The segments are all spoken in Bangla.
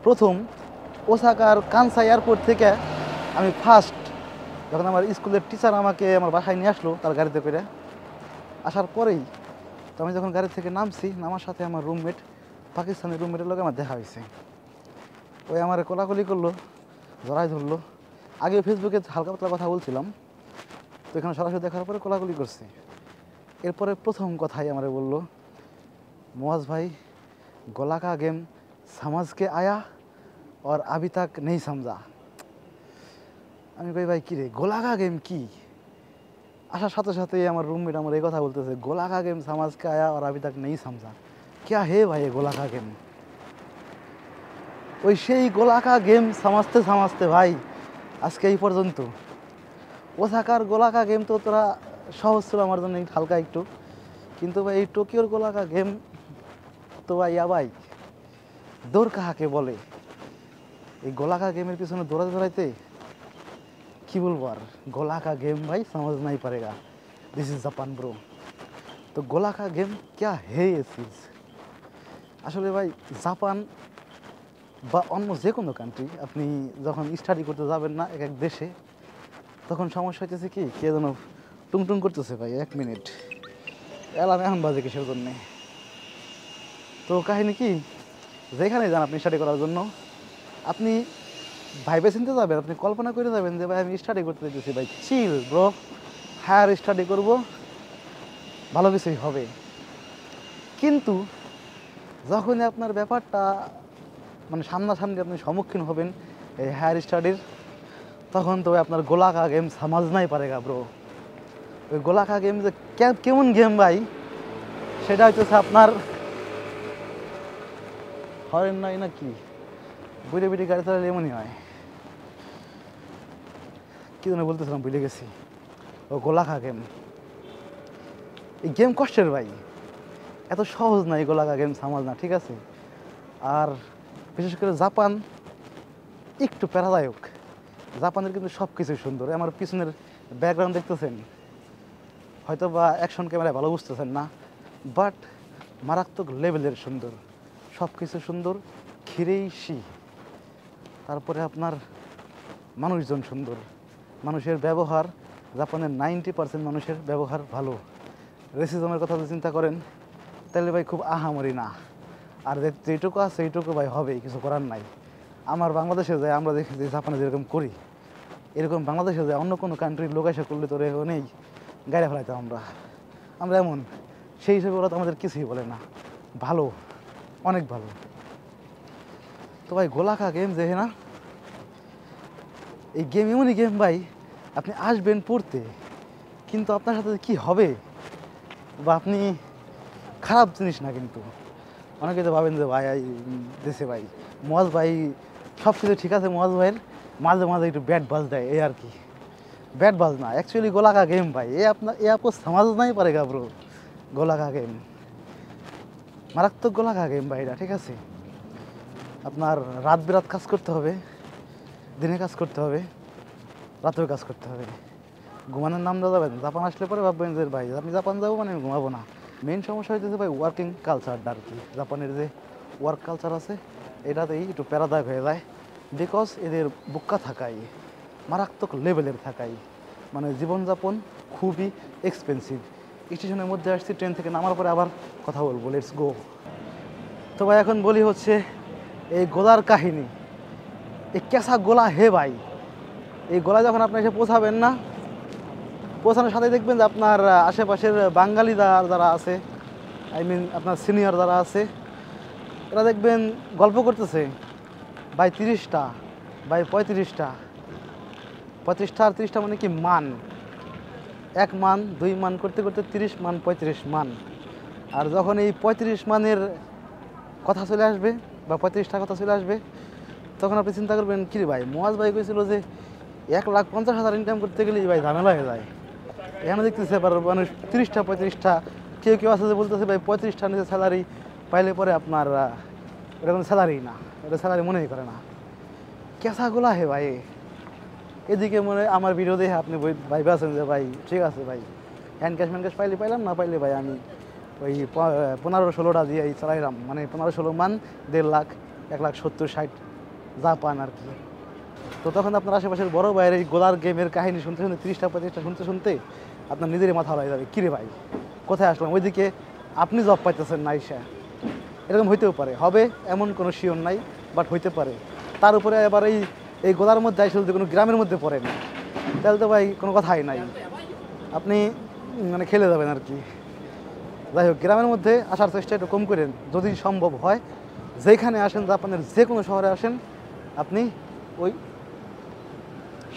প্রথম ওসাকার কানসাই এয়ারপোর্ট থেকে আমি ফার্স্ট যখন আমার স্কুলের টিচার আমাকে আমার বাসায় নিয়ে আসলো তার গাড়িতে করে, আসার পরেই তো আমি যখন গাড়ি থেকে নামছি, নামার সাথে আমার রুমমেট, পাকিস্তানি রুমমেটের লোক আমার দেখা হয়েছে। ওই আমার কোলাকুলি করলো, জড়াই ধরলো। আগে ফেসবুকে হালকা পাতলা কথা বলছিলাম, তো এখানে সরাসরি দেখার পরে কোলাকুলি করছে। এরপরে প্রথম কথাই আমারে বললো, मुआज़ भाई गोला का गेम समझ के आया और अभी तक नहीं समझा। আমি কই ভাই কী রে গোলা কা গেম কি? আসার সাথে সাথেই আমার রুমমেট আমার এই কথা বলতেছে, গোলা কা গেম समझ के आया और अभी तक नहीं समझा। क्या है भाई গোলা কা গেম? ওই সেই গোলা কা গেম সামাজতে সামাজতে ভাই আজকে এই পর্যন্ত। ওসাকার গোলা কা গেম তো তোরা সহজ ছিল আমার জন্য হালকা একটু, কিন্তু ভাই এই টোকিওর গোলা কা গেম তো ভাই ভাই দৌড় কাহাকে বলে? এই গোলা কা গেমের পিছনে দৌড়াতে দৌড়াইতে কি বলবো আর, গোলা কা গেম ভাই समझ नहीं पड़ेगा, दिस इज জাপান ব্রো। তো গোলা কা গেম क्या है ये चीज? আসলে ভাই জাপান বা অন্য যে কোনো কান্ট্রি আপনি যখন স্টাডি করতে যাবেন না এক এক দেশে, তখন সমস্যা হইতেছে কি, কে যেন টুংটুং করতেছে ভাই, 1 মিনিট এলাম এখন বাজে কিসের জন্যে। তো কাহিনী কি, যেখানে যান আপনি স্টাডি করার জন্য, আপনি ভাইবে চিনতে যাবেন, আপনি কল্পনা করে যাবেন যে ভাই আমি স্টাডি করতে যেতেছি, ভাই চিল ব্রো, হায়ার স্টাডি করব, ভালো কিছুই হবে। কিন্তু যখনই আপনার ব্যাপারটা মানে সামনাসামনি আপনি সম্মুখীন হবেন এই হায়ার স্টাডির, তখন তো আপনার গোলা কা গেম समझ नहीं पड़ेगा ব্রো। ওই গোলা কা গেম যে কেমন গেম ভাই, সেটা হচ্ছে আপনার হরেন নাই না কি, বুড়ে বুড়ি গাড়ি চালালে এমনই হয়। কী জন্য বলতেছিলাম ভুলে গেছি। ও গোলা কা গেম, এই গেম কষ্টের ভাই, এত সহজ না এই গোলা কা গেম সামাজ না, ঠিক আছে? আর বিশেষ করে জাপান একটু প্যারাদায়ক। জাপানের কিন্তু সব কিছুই সুন্দর। আমার পিছনের ব্যাকগ্রাউন্ড দেখতেছেন, হয়তো বা অ্যাকশন ক্যামেরায় ভালো বুঝতেছেন না, বাট মারাত্মক লেভেলের সুন্দর, সব কিছু সুন্দর, খিরেইশি। তারপরে আপনার মানুষজন সুন্দর, মানুষের ব্যবহার, জাপানের 90% মানুষের ব্যবহার ভালো। রেসিজমের কথা যদি চিন্তা করেন তাহলে ভাই খুব আহামরি না, আর যেটুকু আছে এইটুকু ভাই হবেই, কিছু করার নাই। আমার বাংলাদেশে যায় আমরা দেখি যে জাপানে যেরকম করি, এরকম বাংলাদেশে যায় অন্য কোনো কান্ট্রির লোক এসে করলে তো নেই, গাড়ি ফেলাইতাম আমরা এমন। সেই হিসেবে ওরা তো আমাদের কিছুই বলে না, ভালো, অনেক ভালো। তো ভাই গোলা কা গেম যে না, এই গেম এমনই গেম ভাই, আপনি আসবেন পড়তে, কিন্তু আপনার সাথে কি হবে, বা আপনি খারাপ জিনিস না কিন্তু। অনেকে তো ভাবেন যে ভাই দেশে ভাই মুয়াজ ভাই সব কিছু ঠিক আছে, মুয়াজ ভাইয়ের মাঝে মাঝে একটু ব্যাট বাজ দেয়, এই আর কি। ব্যাট বাজ না, অ্যাকচুয়ালি গোলা কা গেম ভাই, এ আপকো समझ नहीं पड़ेगा ব্রো। গোলা কা গেম মারাত্মক গোলা কা গেম ভাই এটা, ঠিক আছে? আপনার রাত বিরাত কাজ করতে হবে, দিনে কাজ করতে হবে, রাতেও কাজ করতে হবে। ঘুমানোর নাম দেওয়া যাবেন, জাপান আসলে পরে ভাববেন যে ভাই আপনি জাপান যাবো মানে আমি ঘুমাবো না। মেইন সমস্যা হইতেছে ভাই ওয়ার্কিং কালচারটা আর কি। জাপানের যে ওয়ার্ক কালচার আছে এটাতেই একটু প্যারাদায়ক হয়ে যায়, বিকজ এদের বুক্কা থাকাই, মারাত্মক লেভেলের থাকাই, মানে জীবনযাপন খুবই এক্সপেন্সিভ। স্টেশনের মধ্যে আসছি, ট্রেন থেকে নামার পরে আবার কথা বলবো, লেটস গো। তো ভাই এখন বলি হচ্ছে এই গোলার কাহিনী, এই কেসা গোলা হে ভাই। এই গোলা যখন আপনি এসে পৌঁছাবেন না, পৌঁছানোর সাথে দেখবেন যে আপনার আশেপাশের বাঙালি যারা আছে, আই মিন আপনার সিনিয়র যারা আছে, এরা দেখবেন গল্প করতেছে, ভাই 30টা, ভাই 35টা, 35টা আর 30টা মানে কি মান, 1 মান 2 মান করতে করতে 30 মান 35 মান। আর যখন এই 35 মানের কথা চলে আসবে বা 35টা কথা চলে আসবে, তখন আপনি চিন্তা করবেন কি রে ভাই, মুয়াজ ভাই কইছিল যে 1,50,000 ইনকাম করতে গেলেই ভাই ঝামেলা হয়ে যায়। এখানে দেখতেছে এবার মানুষ 30টা 35টা, কেউ কেউ আছে যে বলতেছে ভাই 35টা নিচে স্যালারি পাইলে পরে আপনার এটা কোনো স্যালারি না, এটা স্যালারি মনেই করে না। কেসাগুলা হে ভাই। এদিকে মনে আমার ভিডিও দেখে আপনি ভাই আছেন যে ভাই ঠিক আছে ভাই, হ্যান্ড ক্যাশ ম্যান ক্যাশ পাইলে পাইলাম, না পাইলে ভাই আমি ওই 15-16টা দিয়ে চালাইলাম, মানে 15-16 মান 1.5 লাখ 1,70,000-1,60,000 জাপান আর কি। তো তখন আপনার আশেপাশের বড় ভাইয়ের এই গোলার গেমের কাহিনী শুনতে শুনতে 30টা 35টা শুনতে শুনতে আপনার নিজেরই মাথা হয়ে যাবে, কিরে ভাই কোথায় আসলাম, ওইদিকে আপনি জব পাইতেছেন না আইসা। এরকম হইতেও পারে, হবে এমন কোনো শিওর নাই, বাট হইতে পারে। তার উপরে এবার এই গোলার মধ্যে আইসা যদি কোনো গ্রামের মধ্যে পড়েন তাহলে তো ভাই কোনো কথাই নাই, আপনি মানে খেলে যাবেন আর কি। যাই হোক, গ্রামের মধ্যে আসার চেষ্টা একটু কম করেন যদি সম্ভব হয়। যেখানে আসেন, জাপানের যে কোনো শহরে আসেন, আপনি ওই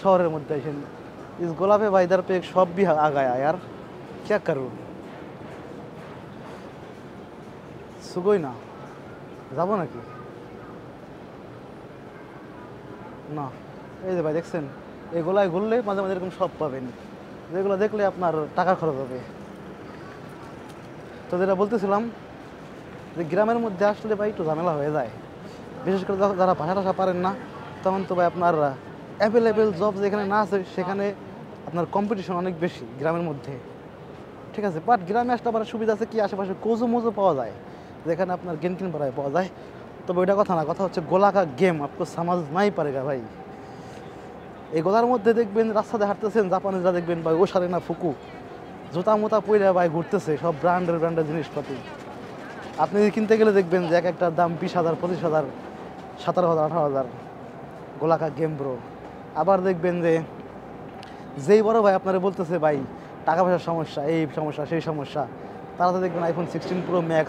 শহরের মধ্যে আসেন। इस गोला पे भाई इधर पे एक शॉप भी आ गया यार, क्या करूँ? सुगोई ना যাবো নাকি না? এই যে ভাই দেখছেন, এগুলাই ঘুরলে মাঝে মাঝে এরকম শপ পাবেন, যেগুলো দেখলে আপনার টাকা খরচ হবে। তো যেটা বলতেছিলাম যে গ্রামের মধ্যে আসলে ভাই একটু ঝামেলা হয়ে যায়, বিশেষ করে যারা ভাষা টাষা পারেন না, তখন তো ভাই আপনার অ্যাভেলেবেল জব যেখানে না আছে সেখানে আপনার কম্পিটিশন অনেক বেশি গ্রামের মধ্যে, ঠিক আছে। বাট গ্রামে আসলে আবার সুবিধা আছে কি, আশেপাশে কোজো মোজো পাওয়া যায় যেখানে আপনার গেম কিন পাড়ায় পাওয়া যায়। তবে ওইটা কথা না, কথা হচ্ছে গোলা কা গেম আপনি সমাজ নাই পারেগা ভাই। এই গোলার মধ্যে দেখবেন রাস্তাতে হাঁটতেছেন, জাপানিজরা দেখবেন ভাই ও সারে না ফুকু জুতা মোতা পইরা ভাই ঘুরতেছে, সব ব্র্যান্ডের জিনিসপাতি। আপনি কিনতে গেলে দেখবেন যে এক একটার দাম 20,000 25,000 17,000 18,000 গোলাকা গেম ব্রো। আবার দেখবেন যে যেই বড় ভাই আপনারা বলতেছে ভাই টাকা পয়সার সমস্যা, এই সমস্যা সেই সমস্যা, তারা তো দেখবেন iPhone 16 Pro Max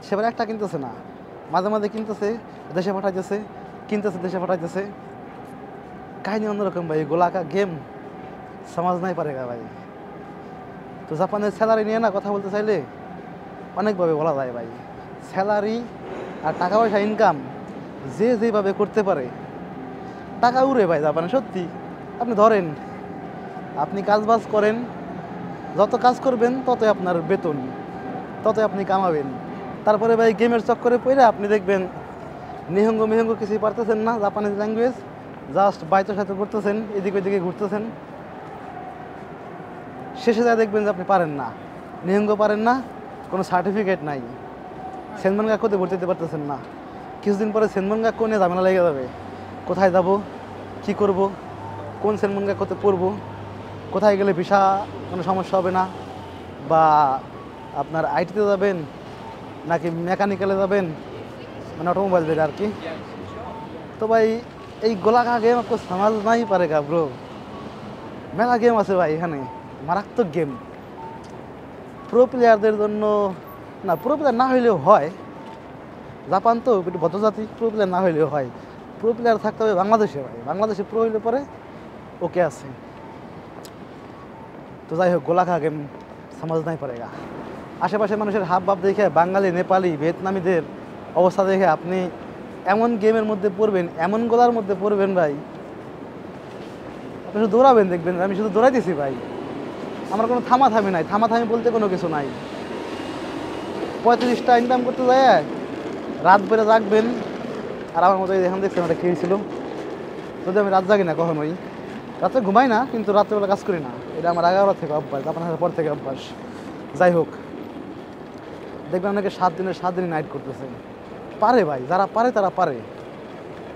সেবার একটা কিনতেছে না, মাঝে মাঝে কিনতেছে দেশে পাঠাইতেছে, কিনতেছে দেশে পাঠাইতেছে। কাহিনি অন্যরকম ভাই, গোলাকা গেম সমাজ নাই পারেগা ভাই। তো জাপানের স্যালারি নিয়ে না কথা বলতে চাইলে অনেকভাবে বলা যায় ভাই। স্যালারি আর টাকা পয়সা ইনকাম যে যেভাবে করতে পারে টাকা উড়ে ভাই জাপানে, সত্যি। আপনি ধরেন, আপনি কাজ বাজ করেন, যত কাজ করবেন ততই আপনার বেতন, ততই আপনি কামাবেন। তারপরে ভাই গেমের চক্করে পড়ে আপনি দেখবেন নিহঙ্গ কিছুই পারতেছেন না, জাপানিজ ল্যাঙ্গুয়েজ জাস্ট বাইতের সাথে করতেছেন, এদিকে ওইদিকে ঘুরতেছেন, শেষে যা দেখবেন যে আপনি পারেন না, নিহঙ্গ পারেন না, কোনো সার্টিফিকেট নাই, সেনমন গাক্কোতে ভর্তি দিতে পারতেছেন না। কিছুদিন পরে সেনমন গাক্কো নিয়ে ঝামেলা লেগে যাবে, কোথায় যাব, কি করব, কোন সেনমন গাক্কোতে পড়বো, কোথায় গেলে ভিসা কোনো সমস্যা হবে না, বা আপনার আইটিতে যাবেন নাকি মেকানিক্যালে যাবেন, মানে অটোমোবাইল যেটা আর কি। তো ভাই এই গোলাকা গেম আপনি সমাজ নাই পারেগা ব্রো। মেলা গেম আছে ভাই এখানে, মারাত্মক গেম। প্রো প্লেয়ারদের জন্য না, প্রো প্লেয়ার না হইলেও হয়, জাপান তো একটু ভদ্রজাতি, প্রো প্লেয়ার না হইলেও হয়। প্রো প্লেয়ার থাকতে হবে বাংলাদেশে ভাই, বাংলাদেশে প্রো হইলে পরে ওকে আছে। তো যাই হোক, গোলাকা গেম সমাজ নাই পারেগা। আশেপাশে মানুষের হাব ভাব দেখে, বাঙালি নেপালি ভিয়েতনামিদের অবস্থা দেখে আপনি এমন গেমের মধ্যে পড়বেন, এমন গোলার মধ্যে পড়বেন ভাই, আপনি শুধু দৌড়াবেন, দেখবেন আমি শুধু দৌড়াইতেছি ভাই, আমার কোনো থামাথামি নাই, থামাথামি বলতে কোনো কিছু নাই। 35টা ইনকাম করতে যায় রাত বেড়ে জাগবেন। আর আমার মতো এখন দেখছেন ওটা খেয়েছিল, যদি আমি রাত জাগি না কখনোই, রাত্রে ঘুমাই না, কিন্তু রাত্রেবেলা কাজ করি না, এটা আমার 11 থেকে অভ্যাস, আপনার পর থেকে অভ্যাস। যাই হোক, দেখবেন অনেকে 7 দিনের 7 দিনই নাইট করতেছে, পারে ভাই, যারা পারে তারা পারে,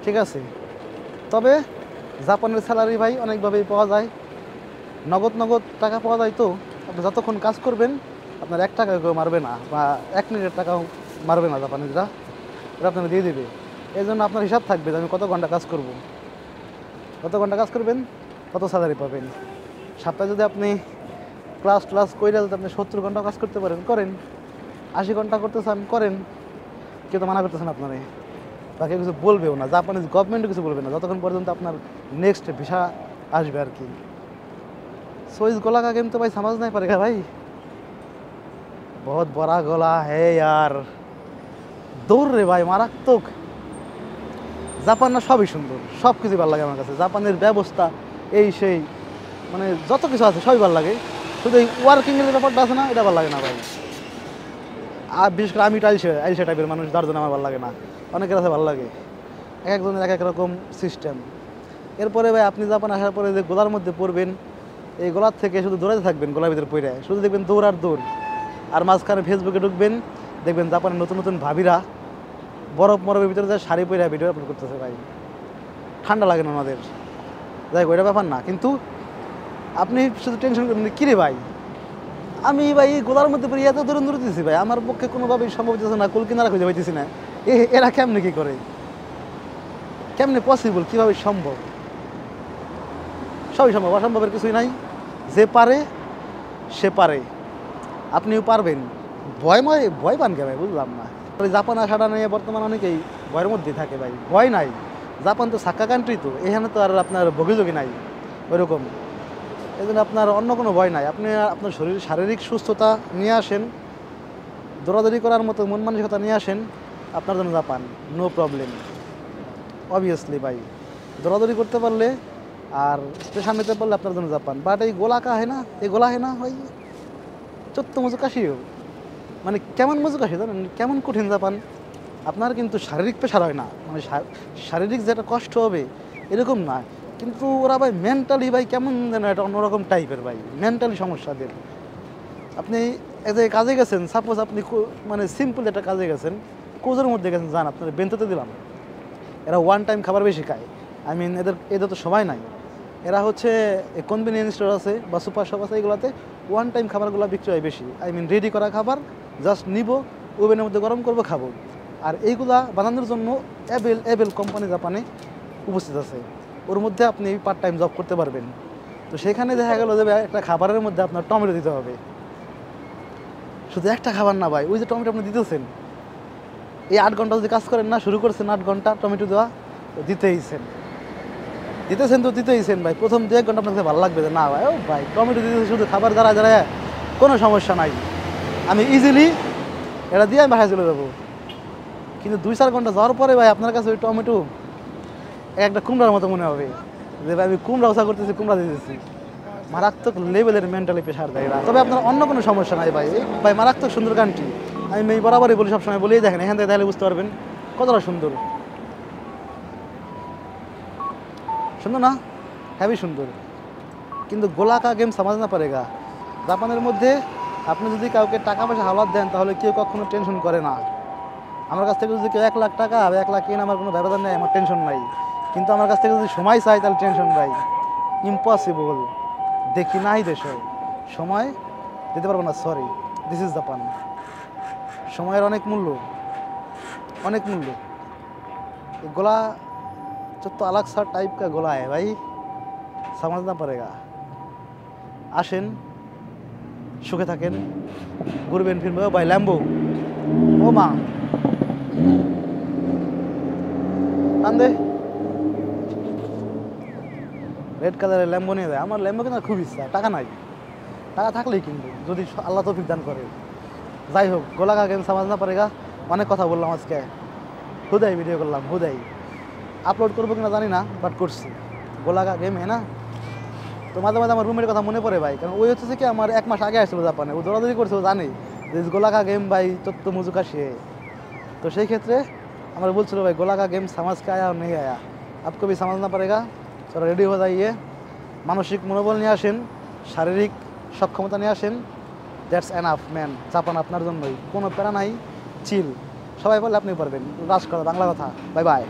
ঠিক আছে। তবে জাপানের স্যালারি ভাই অনেকভাবেই পাওয়া যায়, নগদ টাকা পাওয়া যায়। তো আপনি যতক্ষণ কাজ করবেন আপনার 1 টাকা কেউ মারবে না, বা 1 মিনিটের টাকাও মারবে না জাপানিজরা, এটা আপনাকে দিয়ে দেবে। এই জন্য আপনার হিসাব থাকবে যে আমি কত ঘন্টা কাজ করব, কত ঘন্টা কাজ করবেন কত স্যালারি পাবেন। সপ্তাহে যদি আপনি ক্লাস কইরা যদি আপনি 70 ঘন্টা কাজ করতে পারেন, করেন। 80 ঘন্টা করতে চান, করেন। কেউ তো মানা করতেছেন আপনারে, বা কেউ কিছু বলবেও না, জাপানিজ গভর্নমেন্টও কিছু বলবে না যতক্ষণ পর্যন্ত আপনার নেক্সট ভিসা আসবে আর কি। सो इस गोला का गेम तो भाई समझ नहीं पड़ेगा भाई, बहुत बड़ा गोला है यार। দৌড় রে ভাই মারাত্মক। জাপান না সবই সুন্দর, সব কিছু ভালো লাগে আমার কাছে, জাপানের ব্যবস্থা এই সেই, মানে যত কিছু আছে সবই ভালো লাগে, শুধু এই ওয়ার্কিংয়ের ব্যাপারটা আছে না, এটা ভালো লাগে না ভাই। আর বিশেষ করে আমি আইসে টাইপের মানুষ, যার জন্য আমার ভালো লাগে না, অনেকের কাছে ভালো লাগে, এক একজনের এক এক রকম সিস্টেম। এরপরে ভাই আপনি জাপান আসার পরে যে গোলার মধ্যে পড়বেন, এই গোলার থেকে শুধু দৌড়াতে থাকবেন, গোলার ভিতরে পড়ে শুধু দেখবেন দৌড় আর দৌড়। আর মাঝখানে ফেসবুকে ঢুকবেন, দেখবেন জাপানের নতুন নতুন ভাবিরা বরফ মরবের ভিতরে যায় শাড়ি পরে ভিডিও আপলোড করতেছে ভাই, ঠান্ডা লাগে না ওনাদের, যাই হোক ওইটা ব্যাপার না। কিন্তু আপনি শুধু টেনশন করেন কিরে ভাই, আমি ভাই গোলার মধ্যে পড়ে এত দূরে দূরে দিতেছি ভাই, আমার পক্ষে কোনোভাবেই সম্ভব হচ্ছে না, কুল কিনারা খুঁজে পাইতেছি না। এরা কেমনে কি করে, কেমনে পসিবল, কীভাবে সম্ভব? সবই সম্ভব, অসম্ভবের কিছুই নাই। যে পারে সে পারে, আপনিও পারবেন। ভয় পান কে ভাই, বুঝলাম না। জাপান আসাটা নিয়ে বর্তমান অনেকেই ভয়ের মধ্যেই থাকে ভাই, ভয় নাই। জাপান তো সাক্কা কান্ট্রি, তো এখানে তো আর আপনার বগিযোগী নাই ওইরকম, এই জন্য আপনার অন্য কোনো ভয় নাই। আপনি আপনার শারীরিক সুস্থতা নিয়ে আসেন, দৌড়াদৌড়ি করার মতো মন মানসিকতা নিয়ে আসেন, আপনার জন্য জাপান নো প্রবলেম। অবভিয়াসলি ভাই, দৌড়াদৌড়ি করতে পারলে আর স্টেশন নিতে পারলে আপনার জন্য জাপান। বাট এই গোলাকা হয় না, এই গোলা হয় না ভাই, চত্ব মজু কাশিও, মানে কেমন মজু কাশি জানেন, কেমন কঠিন জাপান। আপনার কিন্তু শারীরিক প্রেশার হয় না, মানে শারীরিক যেটা কষ্ট হবে এরকম না, কিন্তু ওরা ভাই মেন্টালি ভাই কেমন যেন একটা অন্যরকম টাইপের ভাই, মেন্টালি সমস্যাদের। আপনি এই যে কাজে গেছেন, সাপোজ আপনি মানে সিম্পল একটা কাজে গেছেন, কোজের মধ্যে গেছেন, যান আপনার বেন্ততে দিলাম, এরা ওয়ান টাইম খাবার বেশি খায়। আই মিন এদের তো সময় নাই, এরা হচ্ছে কনভিনিয়েন্স স্টোর আছে বা সুপার শপ আছে, এগুলোতে ওয়ান টাইম খাবারগুলো বিক্রি হয় বেশি। আই মিন রেডি করা খাবার জাস্ট নিব, ওভেনের মধ্যে গরম করবো, খাবো। আর এইগুলা বানানোর জন্য অ্যাবেল কোম্পানি জাপানে উপস্থিত আছে, ওর মধ্যে আপনি পার্ট টাইম জব করতে পারবেন। তো সেখানে দেখা গেল যে একটা খাবারের মধ্যে আপনার টমেটো দিতে হবে, শুধু একটা খাবার না ভাই, ওই যে টমেটো আপনি দিতেছেন, এই 8 ঘন্টা যদি কাজ করেন না, শুরু করছেন 8 ঘন্টা টমেটো দেওয়া, দিতেইছেন তো দিতেইছেন ভাই। প্রথম 2-1 ঘন্টা আপনার কাছে ভালো লাগবে যে না ভাই, ও ভাই টমেটো দিতেছে শুধু, খাবার দাঁড়ায় কোনো সমস্যা নাই, আমি ইজিলি এটা দিয়ে আমি বাসায় চলে যাবো। কিন্তু 2-4 ঘন্টা যাওয়ার পরে ভাই আপনার কাছে ওই টমেটো একটা কুমড়ার মতো মনে হবে যে ভাই আমি কুমড়া ওষা করতেছি, কুমড়া দিতেছি। মারাত্মক লেভেলের মেন্টালি প্রেশার দেয় এরা। তবে আপনার অন্য কোনো সমস্যা নাই ভাই, ভাই মারাত্মক সুন্দর কান্ট্রি। আমি এই বরাবরই বলি, সবসময় বলেই দেখেন, এখান থেকে তাহলে বুঝতে পারবেন কতটা সুন্দর। সুন্দর না, হ্যাভি সুন্দর। কিন্তু গোলাকা গেম সমাজ না পারেগা। জাপানের মধ্যে আপনি যদি কাউকে টাকা পয়সা হাওলাত দেন, তাহলে কেউ কখনো টেনশন করে না। আমার কাছ থেকে যদি কেউ 1 লাখ টাকা 1 লাখ কিনে, আমার কোনো ব্যবধান নেই, আমার টেনশন নাই। কিন্তু আমার কাছ থেকে যদি সময় চাই, তাহলে টেনশন ভাই, ইম্পসিবল। দেখি নাই দেশ সময় দিতে পারবো না, সরি, দিস ইজ জাপান। সময়ের অনেক মূল্য, অনেক মূল্য। গোলা तो अलग सा टाइप का गोला है भाई, समझना पड़ेगा। আসেন, সুখে থাকেন, ঘুরবেন ফিরবেন। ভাই ল্যাম্বো, ও মা টান দে, রেড কালারের ল্যাম্বো নিয়ে যায়। আমার ল্যাম্বো কেনার খুব ইচ্ছা, টাকা নাই, টাকা থাকলেই কিনবো যদি আল্লাহ তৌফিক দান করে। যাই হোক, গোলাকা গেম समझना पड़ेगा। অনেক কথা বললাম আজকে, হুদাই ভিডিও করলাম, হুদাই আপলোড করবো কিনা জানি না, বাট করছি। গোলাকা গেম হ্যাঁ না, তো মাঝে মাঝে আমার রুমের কথা মনে পড়ে ভাই, কারণ ওই হচ্ছে কি আমার 1 মাস আগে আসছিল জাপানে, ও দৌড়াদৌড়ি করছে, ও জানে যে গোলাকা গেম ভাই তত্ত্ব মুজুকা সে। তো সেই ক্ষেত্রে আমার বলছিল ভাই গোলাকা গেম সমাজ কে আয়া নেই আয়া, আপকো भी समझना पड़ेगा। চলো রেডি হয়ে যাইয়ে, মানসিক মনোবল নিয়ে আসেন, শারীরিক সক্ষমতা নিয়ে আসেন, দ্যাটস এনাফ ম্যান। জাপান আপনার জন্যই, কোনো প্যারা নাই, চিল। সবাই বলে আপনি পারবেন, রাজ কথা, বাংলা কথা। Bye bye.